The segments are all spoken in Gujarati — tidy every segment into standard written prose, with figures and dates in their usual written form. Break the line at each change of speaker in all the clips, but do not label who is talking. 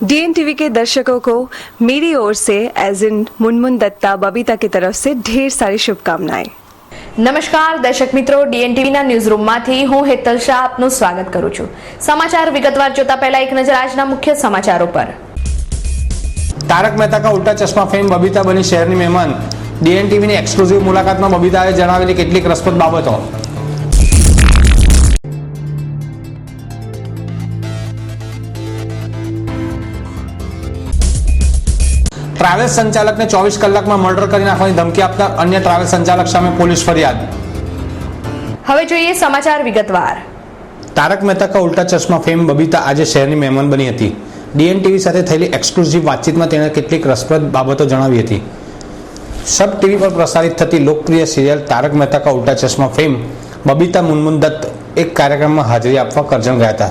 डीएनटीवी के दर्शकों को मेरी ओर से एज इन मुनमुन दत्ता बबीता की तरफ से ढेर सारी शुभकामनाएं।
નમસ્કાર દર્શક મિત્રો, ડીએનટીવીના ન્યૂઝરૂમમાંથી હું હેતલ શાહ આપનું સ્વાગત કરું છું। સમાચાર વિગતવાર જોતા પહેલા એક નજર આજના મુખ્ય સમાચારો પર।
તારક મહેતા કા ઉલ્ટા ચશ્મા ફેમ બબીતા બની શહેરની મહેમાન। ડીએનટીવીની એક્સક્લુઝિવ મુલાકાતમાં બબીતાએ જણાવેલી કેટલીક રસપ્રદ બાબતો। ટ્રાવેલ્સ સંચાલકને 24 કલાકમાં મર્ડર કરી નાખવાની ધમકી આપનાર અન્ય ટ્રાવેલ્સ સંચાલક સામે પોલીસ ફરિયાદ।
હવે જોઈએ સમાચાર વિગતવાર।
તારક મહેતા કા ઉલ્ટા ચશ્મા ફેમ બબીતા આજે શહેરની મહેમાન બની હતી। ડીએનટીવી સાથે થયેલી એક્સક્લુઝિવ વાતચીતમાં તેણે કેટલીક રસપ્રદ બાબતો જણાવી હતી। સબ ટીવી પર પ્રસારિત થતી લોકપ્રિય સિરિયલ તારક મહેતા કા ઉલ્ટા ચશ્મા ફેમ બબીતા મુનમુન દત્ત એક કાર્યક્રમમાં હાજરી આપવા કરજણ ગયા હતા।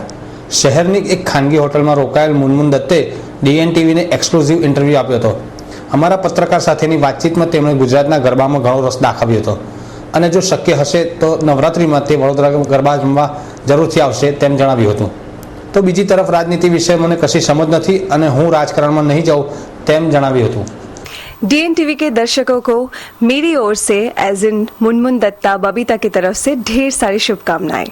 શહેરની એક ખાનગી હોટલમાં રોકાયેલ મુનમુન દત્તે ડીએનટીવીને એક્સક્લુઝિવ ઇન્ટરવ્યૂ આપ્યો હતો। અમારા પત્રકાર સાથેની વાતચીતમાં તેમણે ગુજરાતના ગરબામાં ઘણો રસ દાખવ્યો હતો અને જો શક્ય હશે તો નવરાત્રિમાં તે વડોદરા ગરબા રમવા જરૂરથી આવશે તેમ જણાવ્યું હતું। તો બીજી તરફ રાજનીતિ વિશે મને કશી સમજ નથી અને હું રાજકારણમાં નહીં જાઉં તેમ જણાવ્યું હતું।
डीएनटीवी के दर्शकों को मेरी ओर से एज इन मुनमुन दत्ता बबीता की तरफ से ढेर सारी शुभकामनाएं।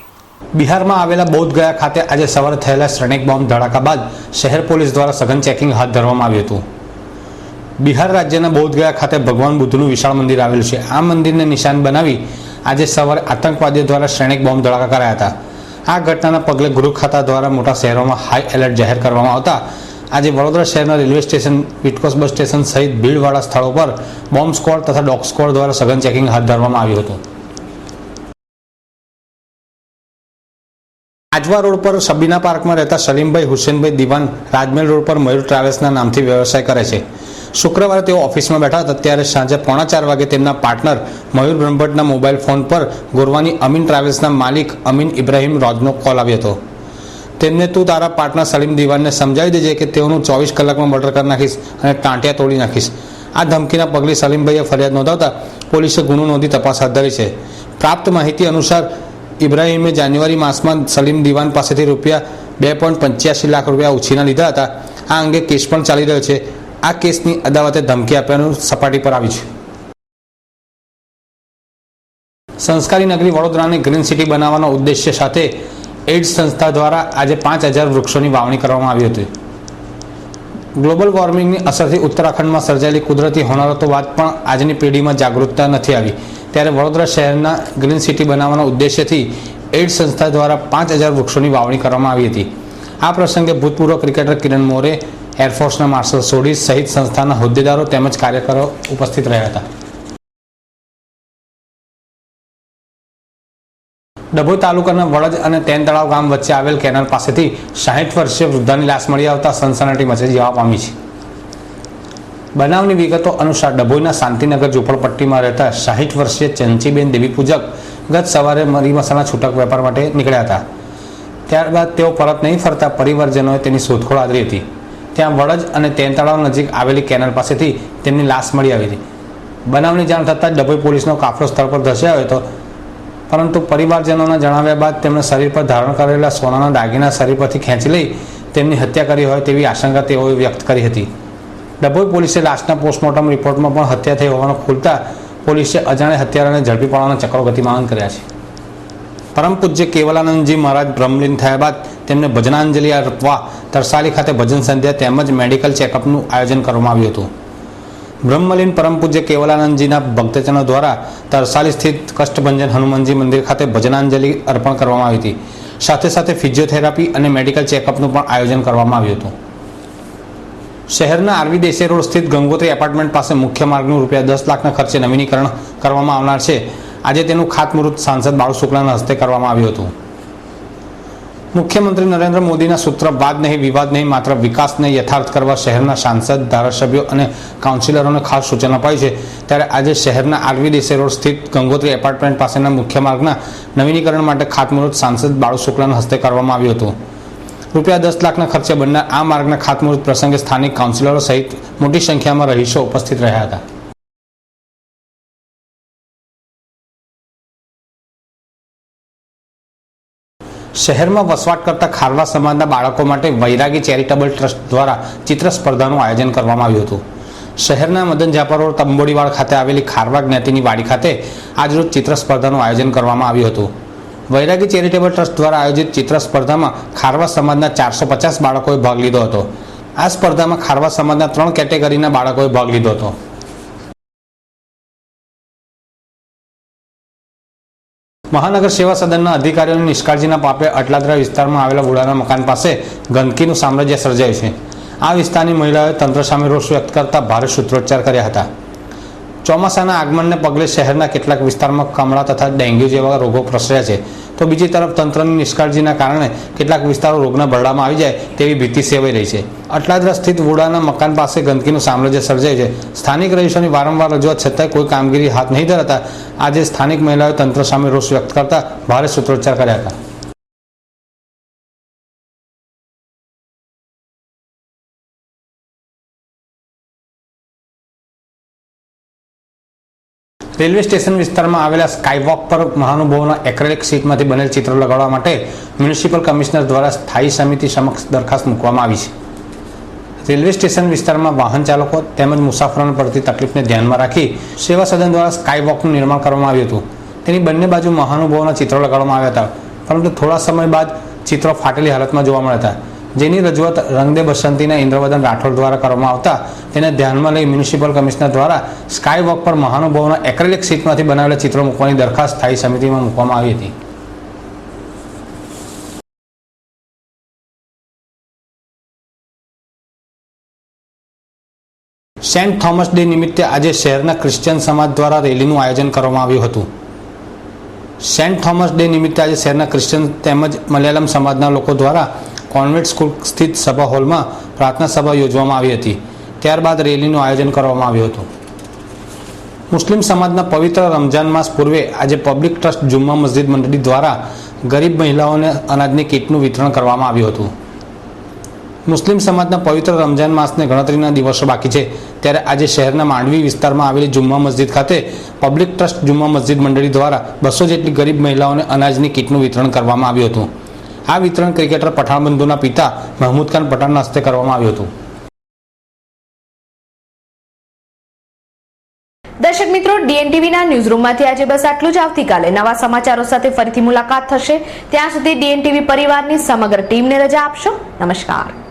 બિહારમાં આવેલા બોધગયા ખાતે આજે સવારે થયેલા શ્રેણિક બોમ્બ ધડાકા બાદ શહેર પોલીસ દ્વારા સઘન ચેકિંગ હાથ ધરવામાં આવ્યું હતું। બિહાર રાજ્યના બોધગયા ખાતે ભગવાન બુદ્ધનું વિશાળ મંદિર આવેલું છે। આ મંદિરને નિશાન બનાવી આજે સવારે આતંકવાદીઓ દ્વારા શ્રેણિક બોમ્બ ધડાકા કરાયા હતા। આ ઘટનાના પગલે ગૃહ ખાતા દ્વારા મોટા શહેરોમાં હાઈ એલર્ટ જાહેર કરવામાં આવતા આજે વડોદરા શહેરના રેલવે સ્ટેશન, વિટકોસ બસ સ્ટેશન સહિત ભીડવાળા સ્થળો પર બોમ્બ સ્ક્વોડ તથા ડોગ સ્ક્વોડ દ્વારા સઘન ચેકિંગ હાથ ધરવામાં આવ્યું હતું। આજવા રોડ પર સબીના પાર્કમાં રહેતા સલીમભાઈ હુસેનભાઈ દિવાન રાજમહેલ રોડ પર મયુર ટ્રાવેલ્સના નામથી વ્યવસાય કરે છે। શુક્રવારે તેઓ ઓફિસમાં બેઠા હતા ત્યારે સાંજે 3:45 વાગે તેમના પાર્ટનર મયુર બ્રહ્મભટ્ટના મોબાઈલ ફોન પર ગોરવાની અમીન ટ્રાવેલ્સના માલિક અમીન ઇબ્રાહિમ રોજનો કોલ આવ્યો હતો। તેમને તું તારા પાર્ટનર સલીમ દિવાનને સમજાવી દેજે કે તેઓનું 24 કલાકમાં મર્ડર કરી નાખીશ અને ટાંટિયા તોડી નાખીશ। આ ધમકીના પગલે સલીમભાઈએ ફરિયાદ નોંધાવતા પોલીસે ગુનો નોંધી તપાસ હાથ ધરી છે। પ્રાપ્ત માહિતી અનુસાર ઇબ્રાહિમે જાન્યુઆરી માસમાં સલીમ દિવાન પાસેથી રૂપિયા 2.85 લાખ રૂપિયા ઉછીના લીધા હતા। આ અંગે કેસ પણ ચાલી રહ્યો છે। આ કેસની અદાવતે ધમકી આપ્યાનું સપાટી પર આવી છે। સંસ્કારી નગરી વડોદરાને ગ્રીન સિટી બનાવવાના ઉદ્દેશ્ય સાથે એઇડ્સ સંસ્થા દ્વારા આજે 5000 વૃક્ષોની વાવણી કરવામાં આવી હતી। ગ્લોબલ વોર્મિંગની અસરથી ઉત્તરાખંડમાં સર્જાયેલી કુદરતી હોનારતો બાદ પણ આજની પેઢીમાં જાગૃતતા નથી આવી ત્યારે વડોદરા શહેરના ગ્રીન સિટી બનાવવાના ઉદ્દેશ્યથી એઇડ્સ સંસ્થા દ્વારા 5000 વૃક્ષોની વાવણી કરવામાં આવી હતી। આ પ્રસંગે ભૂતપૂર્વ ક્રિકેટર કિરણ મોરે, એરફોર્સના માર્શલ સોઢી સહિત સંસ્થાના હોદ્દેદારો તેમજ કાર્યકરો ઉપસ્થિત રહ્યા હતા। ડભોઈ તાલુકાના વડજ અને તેન તળાવ ગામ વચ્ચે આવેલ કેનાલ પાસેથી 60 વર્ષીય વૃદ્ધાની લાશ મળી આવતા સનસનાટી મચી જવા પામી છે। બનાવની વિગતો અનુસાર ડભોઈના શાંતિનગર ઝૂંપડપટ્ટીમાં રહેતા 60 વર્ષીય ચંચીબેન દેવી પૂજક ગત સવારે મરી મસાલા છૂટક વેપાર માટે નીકળ્યા હતા। ત્યારબાદ તેઓ પરત નહીં ફરતા પરિવારજનોએ તેની શોધખોળ આદરી હતી। ત્યાં વડજ અને તેન તળાવ નજીક આવેલી કેનાલ પાસેથી તેમની લાશ મળી આવી હતી। બનાવની જાણ થતાં જ ડભોઈ પોલીસનો કાફલો સ્થળ પર ધસી આવ્યો હતો પરંતુ પરિવારજનોના જણાવ્યા બાદ તેમણે શરીર પર ધારણ કરેલા સોનાના દાગીના શરીર પરથી ખેંચી લઈ તેમની હત્યા કરી હોય તેવી આશંકા તેઓએ વ્યક્ત કરી હતી। ડભોઈ પોલીસે લાશના પોસ્ટમોર્ટમ રિપોર્ટમાં પણ હત્યા થઈ હોવાનું ખુલતા પોલીસે અજાણે હત્યારાને ઝડપી પાડવાના ચક્રો ગતિમાન કર્યા છે। પરમ પૂજ્ય કેવલાનંદજી મહારાજ બ્રહ્મલીન થયા બાદ તેમને ભજનાંજલિ અર્પવા તરસાલી ખાતે ભજન સંધ્યા તેમજ મેડિકલ ચેકઅપનું આયોજન કરવામાં આવ્યું હતું। બ્રહ્મલીન પરમ પૂજ્ય કેવલાનંદજીના ભક્તજનો દ્વારા તરસાલી સ્થિત કષ્ટભંજન હનુમાનજી મંદિર ખાતે ભજનાંજલિ અર્પણ કરવામાં આવી હતી। સાથે સાથે ફિઝિયોથેરાપી અને મેડિકલ ચેકઅપનું પણ આયોજન કરવામાં આવ્યું હતું। શહેરના આરવી દેસાઈ રોડ સ્થિત ગંગોત્રી એપાર્ટમેન્ટ પાસે મુખ્ય માર્ગનું રૂપિયા 10 લાખના ખર્ચે નવીનીકરણ કરવામાં આવનાર છે। આજે તેનું ખાતમુહૂર્ત સાંસદ બાળુ શુક્લાના હસ્તે કરવામાં આવ્યું હતું। મુખ્યમંત્રી નરેન્દ્ર મોદીના સૂત્ર વાદ નહીં વિવાદ નહીં માત્ર વિકાસને યથાર્થ કરવા શહેરના સાંસદ, ધારાસભ્યો અને કાઉન્સિલરોને ખાસ સૂચન અપાયું છે ત્યારે આજે શહેરના આરવી દેસાઈ રોડ સ્થિત ગંગોત્રી એપાર્ટમેન્ટ પાસેના મુખ્ય માર્ગના નવીનીકરણ માટે ખાતમુહૂર્ત સાંસદ બાળુ શુક્લાના હસ્તે કરવામાં આવ્યું હતું। રૂપિયા 10 લાખના ખર્ચે બનનાર આ માર્ગના ખાતમુહૂર્ત પ્રસંગે સ્થાનિક કાઉન્સિલરો સહિત મોટી સંખ્યામાં રહીશો ઉપસ્થિત રહ્યા હતા। શહેરમાં વસવાટ કરતા ખારવા સમાજના બાળકો માટે વૈરાગી ચેરિટેબલ ટ્રસ્ટ દ્વારા ચિત્ર સ્પર્ધાનું આયોજન કરવામાં આવ્યું હતું. શહેરના મદન ઝાપર રોડ તંબોડીવાડ ખાતે આવેલી ખારવા જ્ઞાતિની વાડી ખાતે આજરોજ ચિત્ર સ્પર્ધાનું આયોજન કરવામાં આવ્યું હતું. વૈરાગી ચેરિટેબલ ટ્રસ્ટ દ્વારા આયોજિત ચિત્ર સ્પર્ધામાં ખારવા સમાજના 450 બાળકોએ ભાગ લીધો હતો. આ સ્પર્ધામાં ખારવા સમાજના 3 કેટેગરીના બાળકોએ ભાગ લીધો હતો. મહાનગર સેવા સદનના અધિકારીઓની નિષ્કાળજીના પાપે અટલાદરા વિસ્તારમાં આવેલા વુડાના મકાન પાસે ગંદકીનું સામ્રાજ્ય સર્જાયું છે. આ વિસ્તારની મહિલાઓએ તંત્ર સામે રોષ વ્યક્ત કરતા ભારે સૂત્રોચ્ચાર કર્યા હતા. ચોમાસાના આગમનને પગલે શહેરના કેટલાક વિસ્તારમાં કમળા તથા ડેન્ગ્યુ જેવા રોગો પ્રસર્યા છે, તો બીજી તરફ તંત્રની નિષ્કાળજીના કારણે કેટલાક વિસ્તારો રોગના ભરડામાં આવી જાય તેવી ભીતિ સેવાઈ રહી છે. અટલાદરા સ્થિત વુડાના મકાન પાસે ગંદકીનું સામ્રાજ્ય સર્જાયું છે. સ્થાનિક રહીશોની વારંવાર રજૂઆત છતાંય કોઈ કામગીરી હાથ નહીં ધરાતા આજે સ્થાનિક મહિલાઓએ તંત્ર સામે રોષ વ્યક્ત કરતા ભારે સૂત્રોચ્ચાર કર્યા હતા. રેલવે સ્ટેશન વિસ્તારમાં આવેલા સ્કાયવોક પર મહાનુભાવોના એક્રેલિક શીટમાંથી બનેલ ચિત્ર લગાડવા માટે મ્યુનિસિપલ કમિશનર દ્વારા સ્થાયી સમિતિ સમક્ષ દરખાસ્ત મૂકવામાં આવી છે. રેલવે સ્ટેશન વિસ્તારમાં વાહન ચાલકો તેમજ મુસાફરોને પડતી તકલીફને ધ્યાનમાં રાખી સેવા સદન દ્વારા સ્કાયવોકનું નિર્માણ કરવામાં આવ્યું હતું. તેની બંને બાજુ મહાનુભાવોના ચિત્રો લગાડવામાં આવ્યા હતા, પરંતુ થોડા સમય બાદ ચિત્રો ફાટેલી હાલતમાં જોવા મળ્યા હતા, જેની રજૂઆત રંગદે બસંતીના ઇન્દ્રવદન રાઠોડ દ્વારા કરવામાં આવતા તેને ધ્યાનમાં લઈ મ્યુનિસિપલ કમિશનર દ્વારા સ્કાયવોક પર મહાનુભાવોના એક્રેલિક શીટમાંથી બનાવેલા ચિત્રો મૂકવાની દરખાસ્ત સ્થાયી સમિતિમાં મૂકવામાં આવી હતી. સેન્ટ થોમસ ડે નિમિત્તે આજે શહેરના ક્રિશ્ચિયન સમાજ દ્વારા રેલીનું આયોજન કરવામાં આવ્યું હતું. સેન્ટ થોમસ ડે નિમિત્તે આજે શહેરના ક્રિશ્ચિયન તેમજ મલયાલમ સમાજના લોકો દ્વારા કોન્વેન્ટ સ્કૂલ સ્થિત સભા હોલમાં પ્રાર્થના સભા યોજવામાં આવી હતી. ત્યારબાદ રેલીનું આયોજન કરવામાં આવ્યું હતું. મુસ્લિમ સમાજના પવિત્ર રમજાન માસ પૂર્વે આજે પબ્લિક ટ્રસ્ટ જુમ્મા મસ્જિદ મંડળી દ્વારા ગરીબ મહિલાઓને અનાજની કીટનું વિતરણ કરવામાં આવ્યું હતું. મુસ્લિમ સમાજના પવિત્ર રમજાન માસને ગણતરીના દિવસો બાકી છે, ત્યારે આજે શહેરના માંડવી વિસ્તારમાં આવેલી જુમ્મા મસ્જિદ ખાતે પબ્લિક ટ્રસ્ટ જુમ્મા મસ્જિદ મંડળી દ્વારા 200 જેટલી ગરીબ મહિલાઓને અનાજની કીટનું વિતરણ કરવામાં આવ્યું હતું. આ વિતરણ ક્રિકેટર પઠાણ બંધુના પિતા મહમૂદ ખાન પઠાણના હસ્તે કરવામાં આવ્યું હતું.
દર્શક મિત્રો, ડીએનટીવીના ન્યૂઝરૂમમાંથી આજે બસ આટલું જ. આવતીકાલે નવા સમાચારો સાથે ફરીથી મુલાકાત થશે. ત્યાં સુધી ડીએનટીવી પરિવારની સમગ્ર ટીમને રજા આપશો. નમસ્કાર.